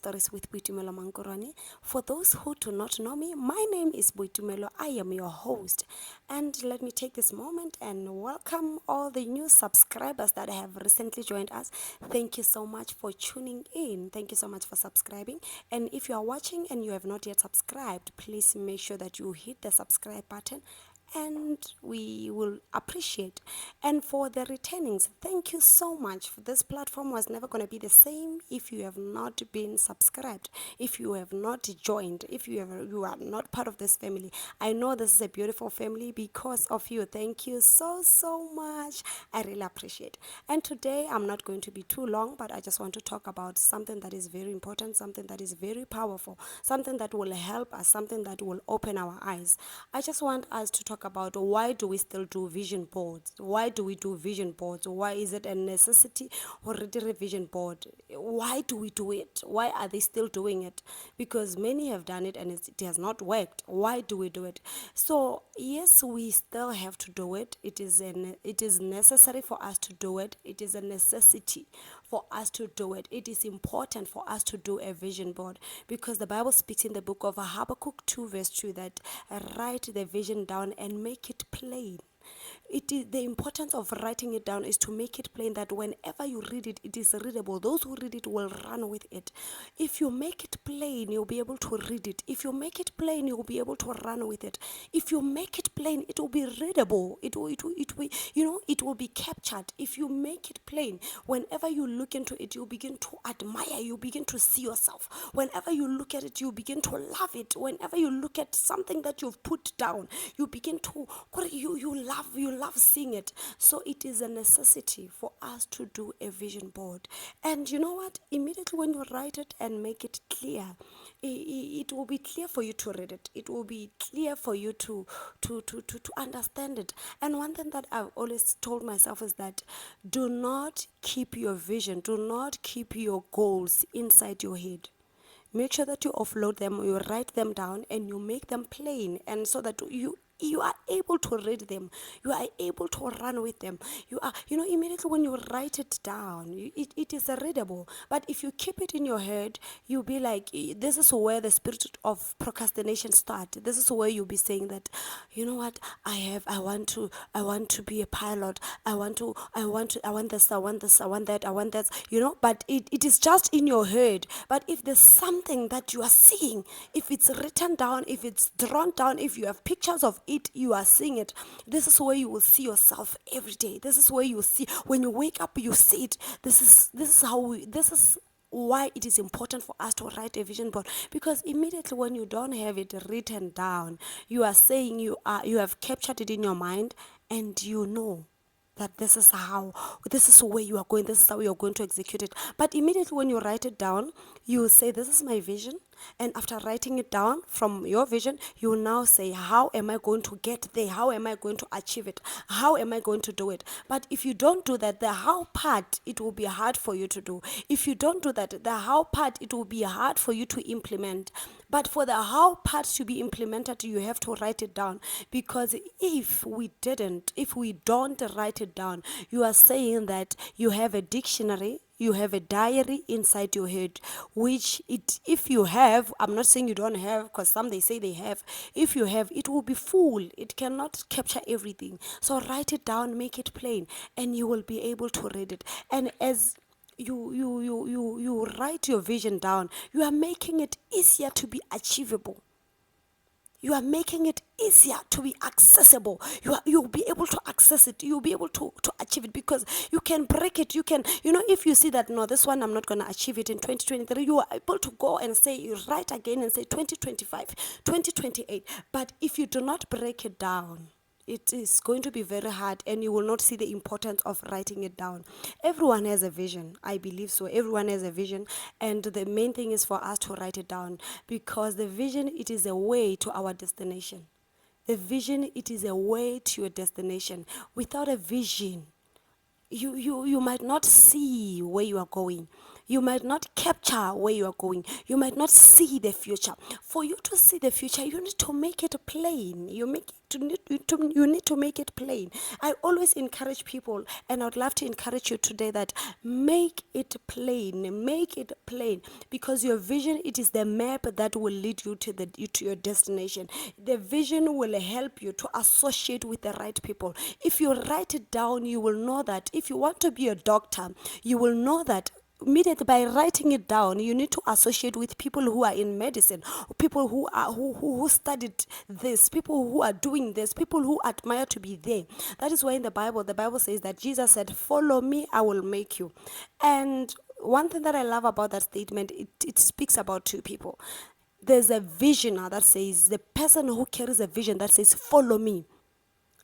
Stories with Boitumelo Mankuroane. For those who do not know me, my name is Boitumelo. I am your host. And let me take this moment and welcome all the new subscribers that have recently joined us. Thank you so much for tuning in. Thank you so much for subscribing. And if you are watching and you have not yet subscribed, please make sure that you hit the subscribe button and we will appreciate. And for the returnings, thank you so much. This platform was never going to be the same if you have not been subscribed, if you have not joined, if you are not part of this family. I know this is a beautiful family because of you. Thank you so much. I really appreciate. And today I'm not going to be too long, but I just want to talk about something that is very important, something that is very powerful, something that will help us, something that will open our eyes. I just want us to talk about why do we still do vision boards? Why do we do vision boards? Why is it a necessity already a vision board? Why do we do it? Why are they still doing it? Because many have done it and it has not worked. Why do we do it? So yes, we still have to do it. It is necessary for us to do it. It is a necessity for us to do it. It is important for us to do a vision board because the Bible speaks in the book of Habakkuk 2 verse 2 that write the vision down and make it plain. It is the importance of writing it down is to make it plain that whenever you read it, it is readable. Those who read it will run with it. If you make it plain, you'll be able to read it. If you make it plain, you'll be able to run with it. If you make it plain, it will be readable. It will, it will be captured. If you make it plain, whenever you look into it, you begin to admire. You begin to see yourself. Whenever you look at it, you begin to love it. Whenever you look at something that you've put down, you begin to you love seeing it. So it is a necessity for us to do a vision board. And you know what? Immediately when you write it and make it clear, it will be clear for you to read it. It will be clear for you to understand it. And one thing that I've always told myself is that do not keep your vision, do not keep your goals inside your head. Make sure that you offload them, you write them down, and you make them plain, and so that you are able to read them, you are able to run with them. You are, immediately when you write it down, it is readable. But if you keep it in your head, you'll be like, this is where the spirit of procrastination starts. This is where you'll be saying that, you know what, I want to be a pilot. I want this, I want that, I want that, but it is just in your head. But if there's something that you are seeing, if it's written down, if it's drawn down, if you have pictures of it, you are seeing it. This is where you will see yourself every day. This is where you see when you wake up, you see it. This is why it is important for us to write a vision board, because immediately when you don't have it written down, you are saying you have captured it in your mind, and you know that this is where you are going, this is how you're going to execute it. But immediately when you write it down, you say, this is my vision. And after writing it down from your vision, you will now say, how am I going to get there? How am I going to achieve it? How am I going to do it? But if you don't do that, the how part, it will be hard for you to do. If you don't do that, the how part, it will be hard for you to implement. But for the how part to be implemented, you have to write it down. Because if we don't write it down, you are saying that you have a dictionary, you have a diary inside your head, which if you have, I'm not saying you don't have, because some they say they have. If you have, it will be full. It cannot capture everything. So write it down, make it plain, and you will be able to read it. And as you write your vision down, you are making it easier to be achievable. You are making it easier to be accessible. You'll be able to access it. You'll be able to achieve it, because you can break it. You can, if you see that, no, this one I'm not going to achieve it in 2023, you are able to go and say, you write again and say 2025, 2028. But if you do not break it down, it is going to be very hard, and you will not see the importance of writing it down. Everyone has a vision. I believe so. Everyone has a vision, and the main thing is for us to write it down, because the vision, it is a way to our destination. The vision, it is a way to your destination. Without a vision, you might not see where you are going. You might not capture where you are going. You might not see the future. For you to see the future, you need to make it plain. You need to make it plain. I always encourage people, and I'd love to encourage you today that make it plain. Make it plain, because your vision, it is the map that will lead you to your destination. The vision will help you to associate with the right people. If you write it down, you will know that if you want to be a doctor, you will know that immediately by writing it down, you need to associate with people who are in medicine, people who studied this, people who are doing this, people who admire to be there. That is why in the Bible says that Jesus said, "Follow me, I will make you." And one thing that I love about that statement, it speaks about two people. There's a visioner that says, the person who carries a vision that says, "Follow me."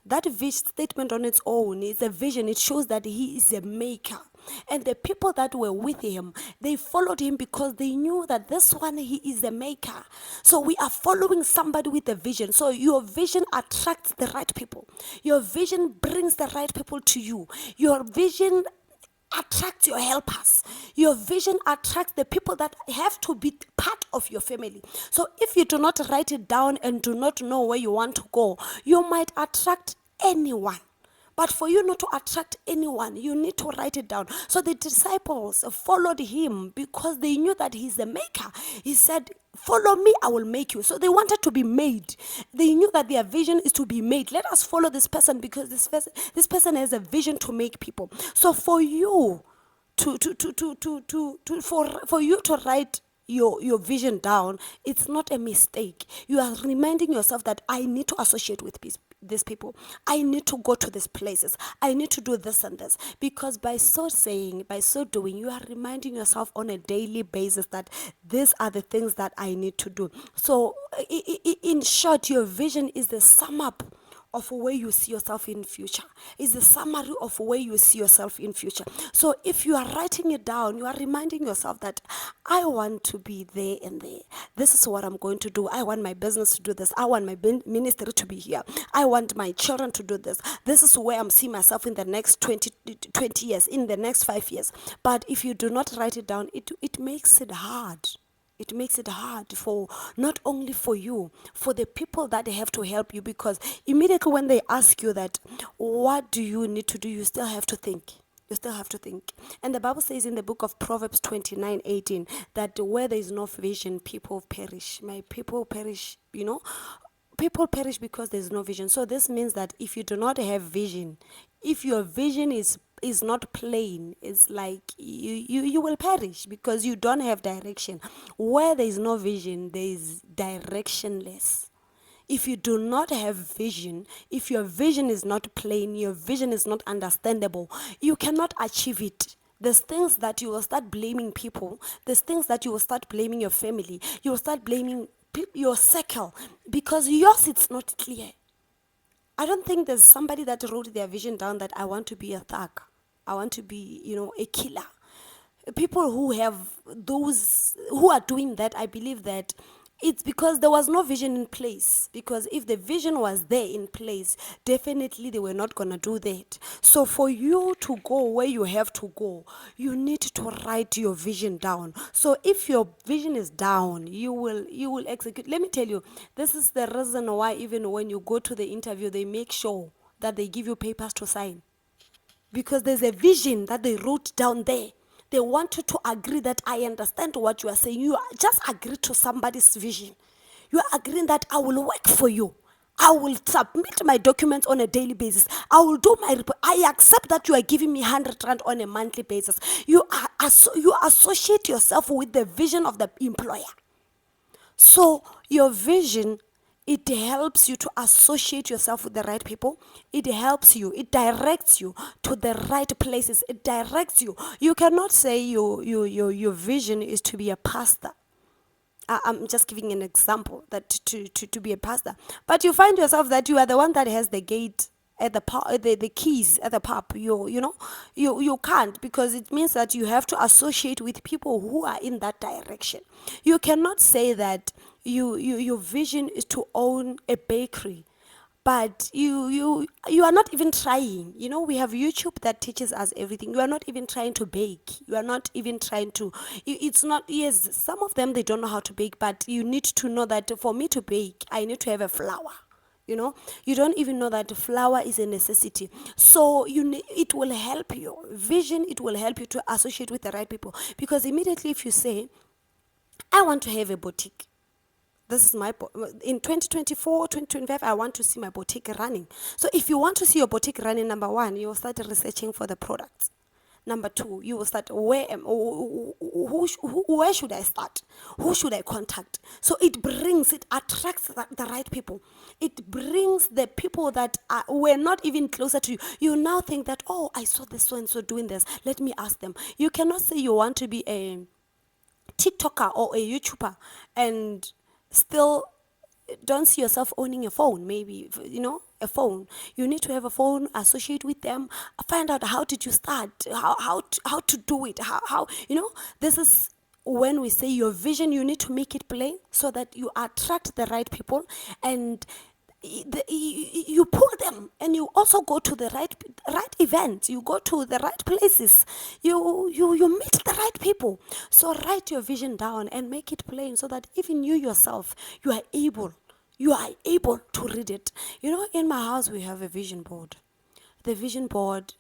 That statement on its own is a vision. It shows that he is a maker. And the people that were with him, they followed him because they knew that this one, he is a maker. So we are following somebody with a vision. So your vision attracts the right people. Your vision brings the right people to you. Your vision attracts your helpers. Your vision attracts the people that have to be part of your family. So if you do not write it down and do not know where you want to go, you might attract anyone. But for you not to attract anyone, you need to write it down. So the disciples followed him because they knew that he's the maker. He said, "Follow me, I will make you." So they wanted to be made. They knew that their vision is to be made. Let us follow this person because this person has a vision to make people. So for you for you to write your vision down, it's not a mistake. You are reminding yourself that I need to associate with these people. I need to go to these places. I need to do this and this. Because by so doing, you are reminding yourself on a daily basis that these are the things that I need to do. So in short, your vision is the sum up of where you see yourself in future. Is the summary of where you see yourself in future. So if you are writing it down, you are reminding yourself that I want to be there and there. This is what I'm going to do. I want my business to do this. I want my ministry to be here. I want my children to do this. This is where I'm seeing myself in the next 20 years, in the next 5 years. But if you do not write it down, it makes it hard. It makes it hard for not only for you, for the people that have to help you, because immediately when they ask you that, what do you need to do, you still have to think. You still have to think. And the Bible says in the book of Proverbs 29:18 that where there is no vision, people perish. My people perish, people perish because there's no vision. So this means that if you do not have vision, if your vision is not plain, it's like you will perish because you don't have direction. Where there is no vision, there is directionless. If you do not have vision, if your vision is not plain, your vision is not understandable, you cannot achieve it. There's things that you will start blaming people. There's things that you will start blaming your family. You will start blaming your circle because yours, it's not clear. I don't think there's somebody that wrote their vision down that I want to be a thug. I want to be, a killer. People who have who are doing that, I believe that it's because there was no vision in place. Because if the vision was there in place, definitely they were not going to do that. So for you to go where you have to go, you need to write your vision down. So if your vision is down, you will execute. Let me tell you, this is the reason why even when you go to the interview, they make sure that they give you papers to sign. Because there's a vision that they wrote down there. They want you to agree that I understand what you are saying. You just agree to somebody's vision. You are agreeing that I will work for you. I will submit my documents on a daily basis. I will do my report. I accept that you are giving me 100 rand on a monthly basis. You associate yourself with the vision of the employer. So your vision, it helps you to associate yourself with the right people. It helps you. It directs you to the right places. It directs you. You cannot say your vision is to be a pastor. I'm just giving an example that to be a pastor. But you find yourself that you are the one that has the gate at the keys at the pub. You can't, because it means that you have to associate with people who are in that direction. You cannot say that your vision is to own a bakery, but you are not even trying. We have YouTube that teaches us everything. You are not even trying to bake. You are not even trying to, it's not, yes, some of them, they don't know how to bake, but you need to know that for me to bake, I need to have a flour. You don't even know that flour is a necessity. So it will help you vision, it will help you to associate with the right people, because immediately if you say, I want to have a boutique, this is my in 2024, 2025, I want to see my boutique running. So if you want to see your boutique running, number one, you will start researching for the products. Number two, you will start, where should I start? Who should I contact? So it attracts the right people. It brings the people that were not even closer to you. You now think that, oh, I saw this so and so doing this. Let me ask them. You cannot say you want to be a TikToker or a YouTuber and still don't see yourself owning a phone. Maybe, a phone. You need to have a phone, associate with them, find out how did you start, how to do it, how this is when we say your vision, you need to make it plain so that you attract the right people, and you pull them, and you also go to the right events, you go to the right places, you meet the right people. So write your vision down and make it plain so that even you yourself, you are able to read it. In my house we have a vision board. The vision board,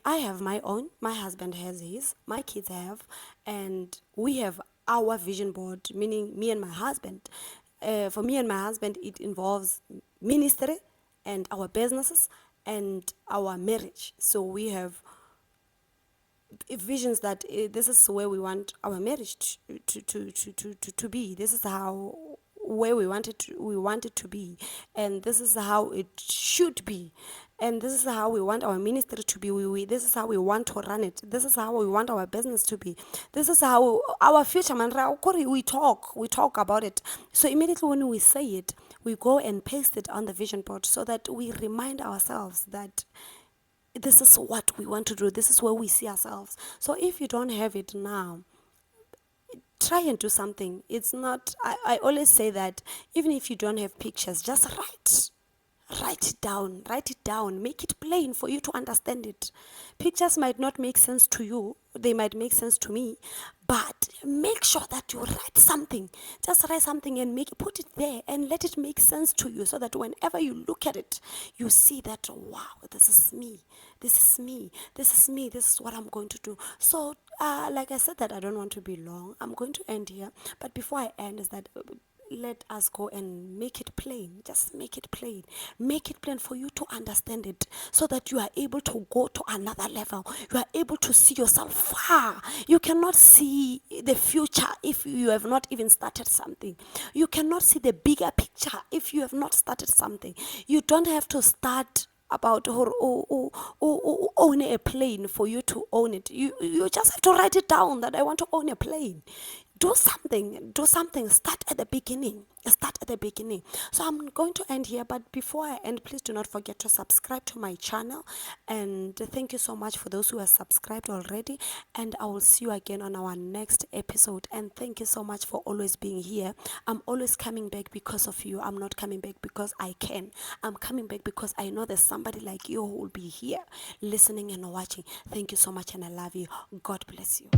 I have my own, my husband has his, my kids have, and we have our vision board, meaning me and my husband. For me and my husband, it involves ministry and our businesses and our marriage. So we have visions that this is where we want our marriage to be. This is how where we want it to be, and this is how it should be, and this is how we want our ministry to be. This is how we want to run it. This is how we want our business to be. This is how our future, man. We talk about it. So immediately when we say it, we go and paste it on the vision board so that we remind ourselves that this is what we want to do. This is where we see ourselves. So if you don't have it now, try and do something. It's not, I always say that even if you don't have pictures, just write it down, make it plain for you to understand it. Pictures might not make sense to you, they might make sense to me, but make sure that you write something. Just write something and put it there and let it make sense to you, so that whenever you look at it, you see that, wow, this is me, this is me, this is me, this is what I'm going to do. So like I said, that I don't want to be long, I'm going to end here. But before I end, is that let us go and make it plain. Just make it plain. Make it plain for you to understand it, so that you are able to go to another level. You are able to see yourself far. You cannot see the future if you have not even started something. You cannot see the bigger picture if you have not started something. You don't have to start about own a plane for you to own it. You just have to write it down that I want to own a plane. Do something. Start at the beginning. So I'm going to end here, but before I end, please do not forget to subscribe to my channel, and thank you so much for those who have subscribed already, and I will see you again on our next episode. And thank you so much for always being here. I'm always coming back because of you. I'm not coming back because I can. I'm coming back because I know there's somebody like you who will be here listening and watching. Thank you so much, and I love you. God bless you.